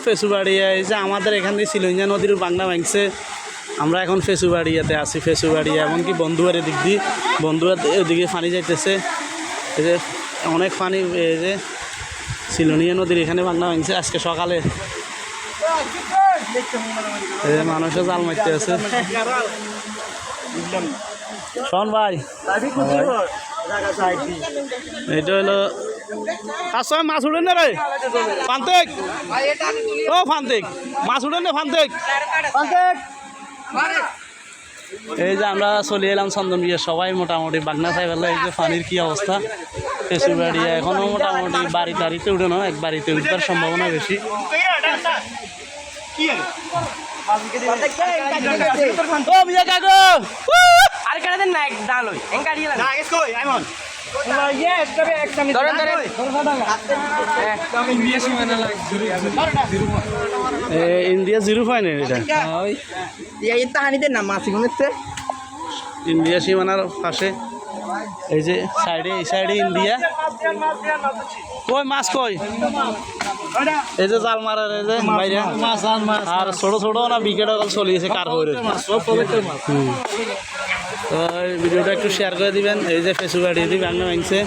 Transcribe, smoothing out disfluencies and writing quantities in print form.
ফেসুবাড়িয়া, এই যে আমাদের এখান থেকে সিলঞ্জা নদীর বাংলা ভাঙছে। আমরা এখন ফেসুবাড়িয়াতে আছি। ফেসুবাড়িয়া এমনকি বন্ধুয়ার এদিক দিয়ে, বন্ধুয়ার এদিকে পানি যাইতেছে। এই যে অনেক পানি, এই যে সিলোনিয়া নদীর এখানে বাংলা ভাঙছে আজকে সকালে। এই যে মানুষও জাল মারতে আছে। শোন ভাই, এটা হলো আচ্ছা, মাছ উঠেন না রে ফান্তেক, ও ফান্তেক, মাছ উঠেন না ফান্তেক। এই যে আমরা চলে এলাম চন্দন বিয়ে, সবাই মোটামুটি বাগনা সাহেবেলা। এই যে পানির কি অবস্থা ফেসুবাড়িয়া, এখনো মোটামুটি বাড়ি টাড়িতে উঠে না, এক বাড়িতে উঠবার সম্ভাবনা বেশি। ইন্ডিয়া 0 ফাইনাল এটা ইন্ডিয়া সীমানার পাশে। এই যে সাইডে, এই সাইডে ইন্ডিয়া। কই মাছ কই, এই যে জাল মারার, এই যে বাইরে আর ছোট ছোট না বিকেট চলিয়েছে কার করে। তো এই ভিডিওটা একটু শেয়ার করে দিবেন। এই যে ফেসুবাড়ি বাংলা ভাঙছে।